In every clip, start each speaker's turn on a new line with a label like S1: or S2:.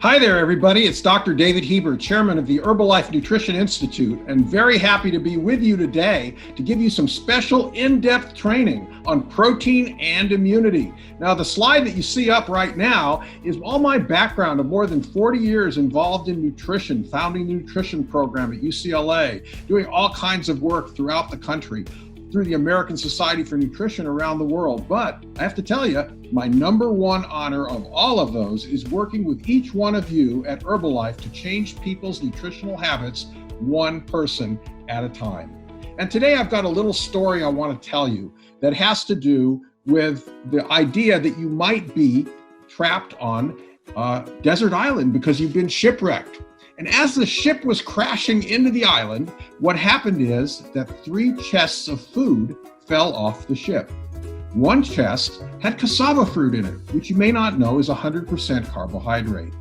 S1: Hi there, everybody. It's Dr. David Heber, chairman of the Herbalife Nutrition Institute, and very happy to be with you today to give you some special in-depth training on protein and immunity. Now, the slide that you see up right now is all my background of more than 40 years involved in nutrition, founding the nutrition program at UCLA, doing all kinds of work throughout the country, through the American Society for Nutrition around the world. But I have to tell you, my number one honor of all of those is working with each one of you at Herbalife to change people's nutritional habits one person at a time. And today I've got a little story I want to tell you that has to do with the idea that you might be trapped on a desert island because you've been shipwrecked. And as the ship was crashing into the island, what happened is that 3 chests of food fell off the ship. One chest had cassava fruit in it, which you may not know is 100% carbohydrate.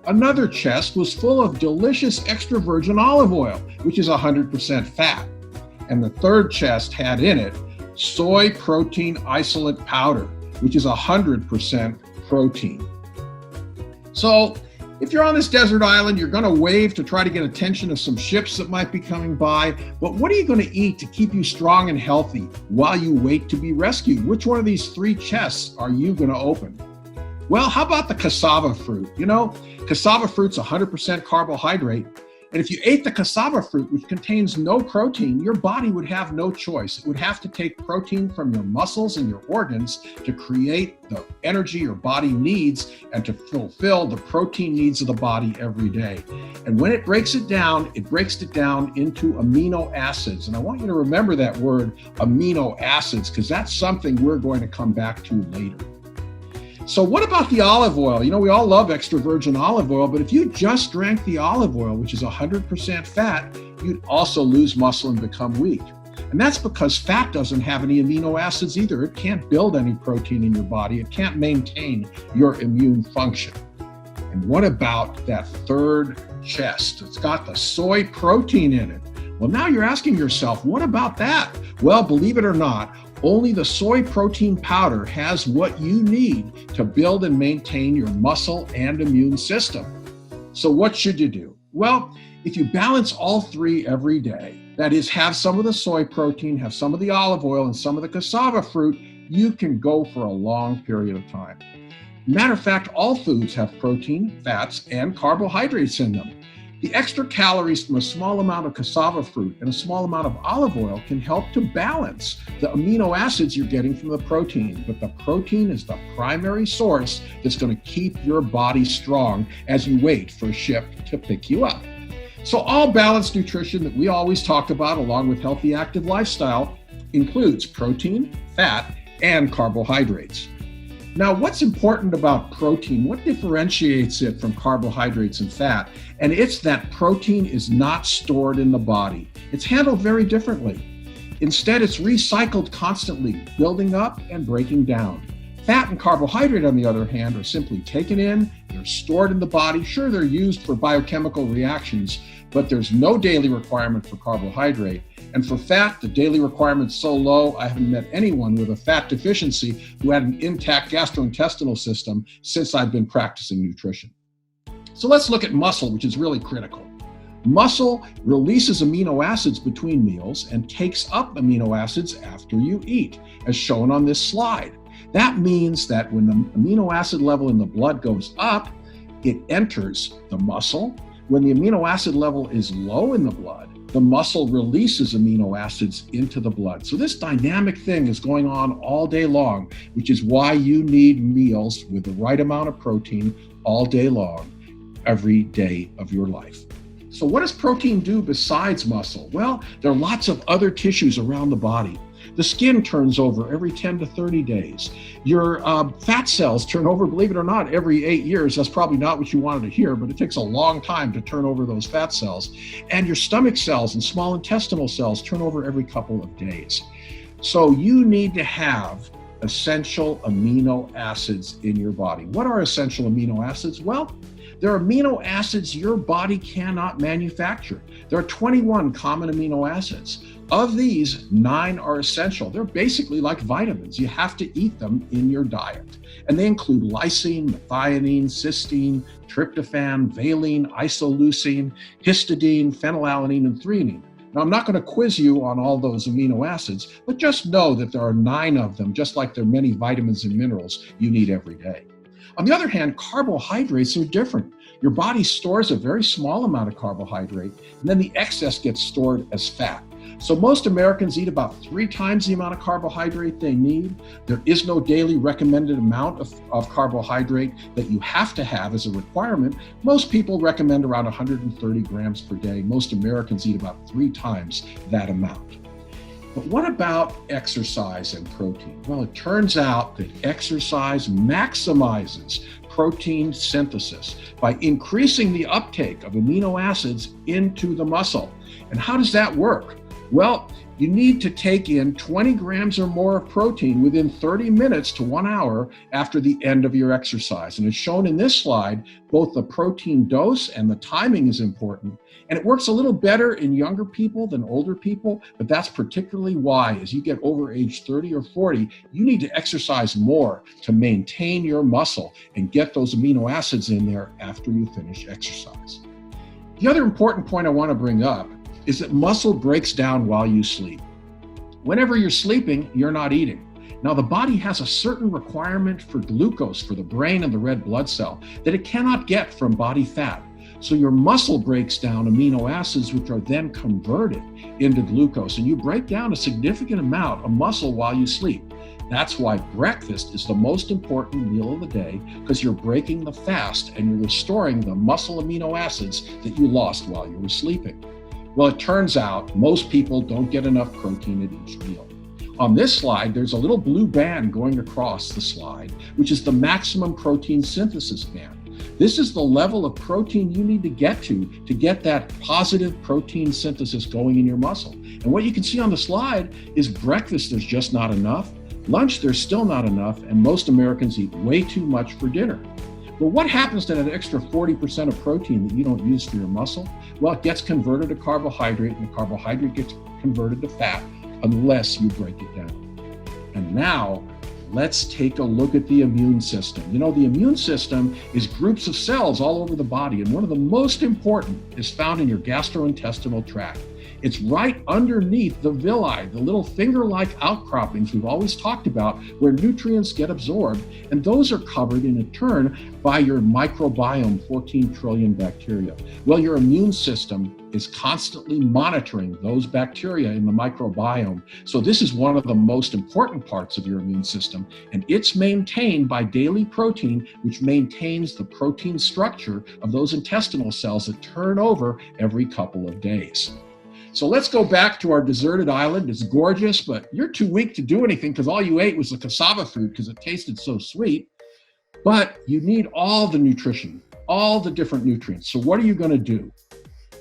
S1: Another chest was full of delicious extra virgin olive oil, which is 100% fat. And the third chest had in it soy protein isolate powder, which is 100% protein. So, if you're on this desert island, you're going to wave to try to get attention of some ships that might be coming by. But what are you going to eat to keep you strong and healthy while you wait to be rescued? Which one of these 3 chests are you going to open? Well, how about the cassava fruit? You know, cassava fruit's 100% carbohydrate. And if you ate the cassava fruit, which contains no protein, your body would have no choice. It would have to take protein from your muscles and your organs to create the energy your body needs and to fulfill the protein needs of the body every day. And when it breaks it down into amino acids. And I want you to remember that word, amino acids, because that's something we're going to come back to later. So what about the olive oil? You know, we all love extra virgin olive oil, but if you just drank the olive oil, which is 100% fat, you'd also lose muscle and become weak. And that's because fat doesn't have any amino acids either. It can't build any protein in your body. It can't maintain your immune function. And what about that third chest? It's got the soy protein in it. Well, now you're asking yourself, what about that? Well, believe it or not, only the soy protein powder has what you need to build and maintain your muscle and immune system. So what should you do? Well, if you balance all 3 every day, that is, have some of the soy protein, have some of the olive oil, and some of the cassava fruit, you can go for a long period of time. Matter of fact, all foods have protein, fats, and carbohydrates in them. The extra calories from a small amount of cassava fruit and a small amount of olive oil can help to balance the amino acids you're getting from the protein. But the protein is the primary source that's going to keep your body strong as you wait for a ship to pick you up. So all balanced nutrition that we always talk about, along with healthy, active lifestyle, includes protein, fat, and carbohydrates. Now, what's important about protein? What differentiates it from carbohydrates and fat? And it's that protein is not stored in the body. It's handled very differently. Instead, it's recycled constantly, building up and breaking down. Fat and carbohydrate, on the other hand, are simply taken in, they're stored in the body. Sure, they're used for biochemical reactions, but there's no daily requirement for carbohydrate. And for fat, the daily requirement's so low, I haven't met anyone with a fat deficiency who had an intact gastrointestinal system since I've been practicing nutrition. So let's look at muscle, which is really critical. Muscle releases amino acids between meals and takes up amino acids after you eat, as shown on this slide. That means that when the amino acid level in the blood goes up, it enters the muscle. When the amino acid level is low in the blood, the muscle releases amino acids into the blood. So this dynamic thing is going on all day long, which is why you need meals with the right amount of protein all day long, every day of your life. So what does protein do besides muscle? Well, there are lots of other tissues around the body. The skin turns over every 10 to 30 days. Your fat cells turn over, believe it or not, every 8 years. That's probably not what you wanted to hear, but it takes a long time to turn over those fat cells. And your stomach cells and small intestinal cells turn over every couple of days. So you need to have essential amino acids in your body. What are essential amino acids? Well, they're amino acids your body cannot manufacture. There are 21 common amino acids. Of these, 9 are essential. They're basically like vitamins. You have to eat them in your diet. And they include lysine, methionine, cysteine, tryptophan, valine, isoleucine, histidine, phenylalanine, and threonine. Now, I'm not going to quiz you on all those amino acids, but just know that there are 9 of them, just like there are many vitamins and minerals you need every day. On the other hand, carbohydrates are different. Your body stores a very small amount of carbohydrate, and then the excess gets stored as fat. So most Americans eat about 3 times the amount of carbohydrate they need. There is no daily recommended amount of carbohydrate that you have to have as a requirement. Most people recommend around 130 grams per day. Most Americans eat about 3 times that amount. But what about exercise and protein? Well, it turns out that exercise maximizes protein synthesis by increasing the uptake of amino acids into the muscle. And how does that work? Well, you need to take in 20 grams or more of protein within 30 minutes to 1 hour after the end of your exercise. And as shown in this slide, both the protein dose and the timing is important. And it works a little better in younger people than older people, but that's particularly why as you get over age 30 or 40, you need to exercise more to maintain your muscle and get those amino acids in there after you finish exercise. The other important point I want to bring up is that muscle breaks down while you sleep. Whenever you're sleeping, you're not eating. Now, the body has a certain requirement for glucose for the brain and the red blood cell that it cannot get from body fat. So your muscle breaks down amino acids, which are then converted into glucose, and you break down a significant amount of muscle while you sleep. That's why breakfast is the most important meal of the day, because you're breaking the fast and you're restoring the muscle amino acids that you lost while you were sleeping. Well, it turns out most people don't get enough protein at each meal. On this slide, there's a little blue band going across the slide, which is the maximum protein synthesis band. This is the level of protein you need to get that positive protein synthesis going in your muscle. And what you can see on the slide is breakfast, there's just not enough. Lunch, there's still not enough. And most Americans eat way too much for dinner. But what happens to that extra 40% of protein that you don't use for your muscle? Well, it gets converted to carbohydrate, and the carbohydrate gets converted to fat unless you break it down. And now, let's take a look at the immune system. You know, the immune system is groups of cells all over the body, and one of the most important is found in your gastrointestinal tract. It's right underneath the villi, the little finger-like outcroppings we've always talked about, where nutrients get absorbed, and those are covered in turn by your microbiome, 14 trillion bacteria. Well, your immune system is constantly monitoring those bacteria in the microbiome. So this is one of the most important parts of your immune system, and it's maintained by daily protein, which maintains the protein structure of those intestinal cells that turn over every couple of days. So let's go back to our deserted island. It's gorgeous, but you're too weak to do anything because all you ate was the cassava food because it tasted so sweet. But you need all the nutrition, all the different nutrients. So what are you going to do?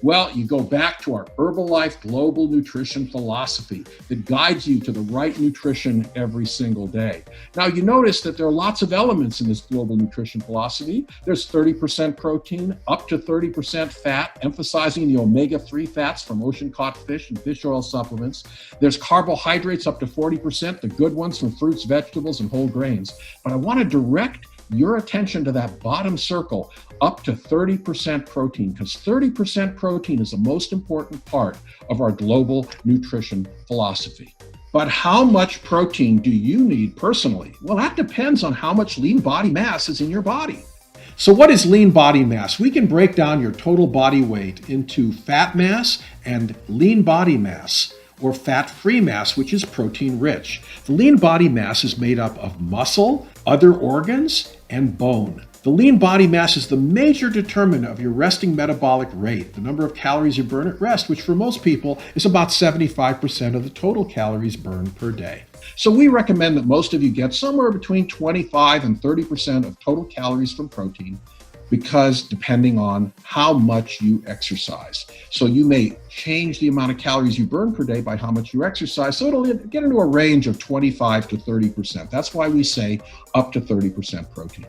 S1: Well, you go back to our Herbalife global nutrition philosophy that guides you to the right nutrition every single day. Now, you notice that there are lots of elements in this global nutrition philosophy. There's 30% protein, up to 30% fat, emphasizing the omega-3 fats from ocean-caught fish and fish oil supplements. There's carbohydrates up to 40%, the good ones from fruits, vegetables, and whole grains. But I want to direct your attention to that bottom circle, up to 30% protein, because 30% protein is the most important part of our global nutrition philosophy. But how much protein do you need personally? Well, that depends on how much lean body mass is in your body. So what is lean body mass? We can break down your total body weight into fat mass and lean body mass, or fat-free mass, which is protein-rich. The lean body mass is made up of muscle, other organs, and bone. The lean body mass is the major determinant of your resting metabolic rate, the number of calories you burn at rest, which for most people is about 75% of the total calories burned per day. So we recommend that most of you get somewhere between 25 and 30% of total calories from protein. because depending on how much you exercise. So you may change the amount of calories you burn per day by how much you exercise. So it'll get into a range of 25 to 30%. That's why we say up to 30% protein.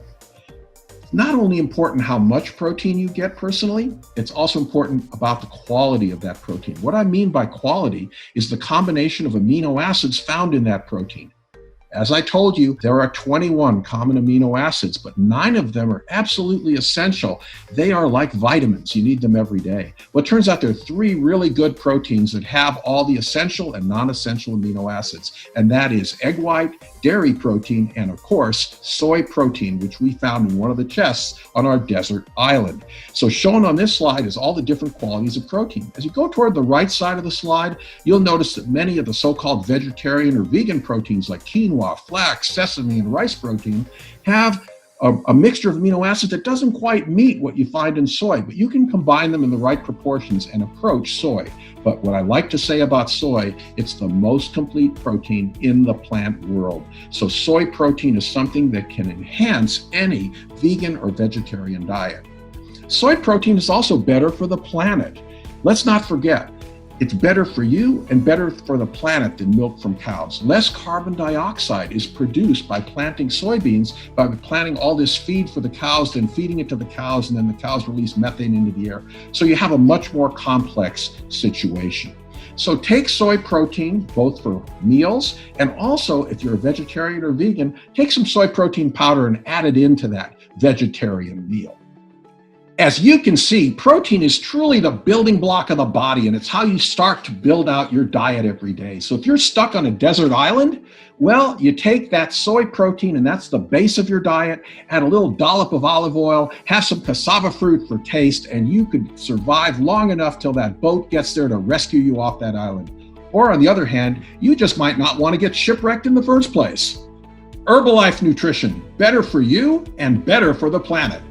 S1: Not only important how much protein you get personally, it's also important about the quality of that protein. What I mean by quality is the combination of amino acids found in that protein. As I told you, there are 21 common amino acids, but 9 of them are absolutely essential. They are like vitamins. You need them every day. Well, it turns out there are 3 really good proteins that have all the essential and non-essential amino acids, and that is egg white, dairy protein, and of course, soy protein, which we found in one of the chests on our desert island. So shown on this slide is all the different qualities of protein. As you go toward the right side of the slide, you'll notice that many of the so-called vegetarian or vegan proteins like quinoa, flax, sesame, and rice protein have a mixture of amino acids that doesn't quite meet what you find in soy, but you can combine them in the right proportions and approach soy. But what I like to say about soy, it's the most complete protein in the plant world. So soy protein is something that can enhance any vegan or vegetarian diet. Soy protein is also better for the planet. Let's not forget, it's better for you and better for the planet than milk from cows. Less carbon dioxide is produced by planting soybeans, by planting all this feed for the cows, then feeding it to the cows, and then the cows release methane into the air. So you have a much more complex situation. So take soy protein, both for meals, and also if you're a vegetarian or vegan, take some soy protein powder and add it into that vegetarian meal. As you can see, protein is truly the building block of the body, and it's how you start to build out your diet every day. So if you're stuck on a desert island, well, you take that soy protein, and that's the base of your diet, add a little dollop of olive oil, have some cassava fruit for taste, and you could survive long enough till that boat gets there to rescue you off that island. Or on the other hand, you just might not want to get shipwrecked in the first place. Herbalife Nutrition, better for you and better for the planet.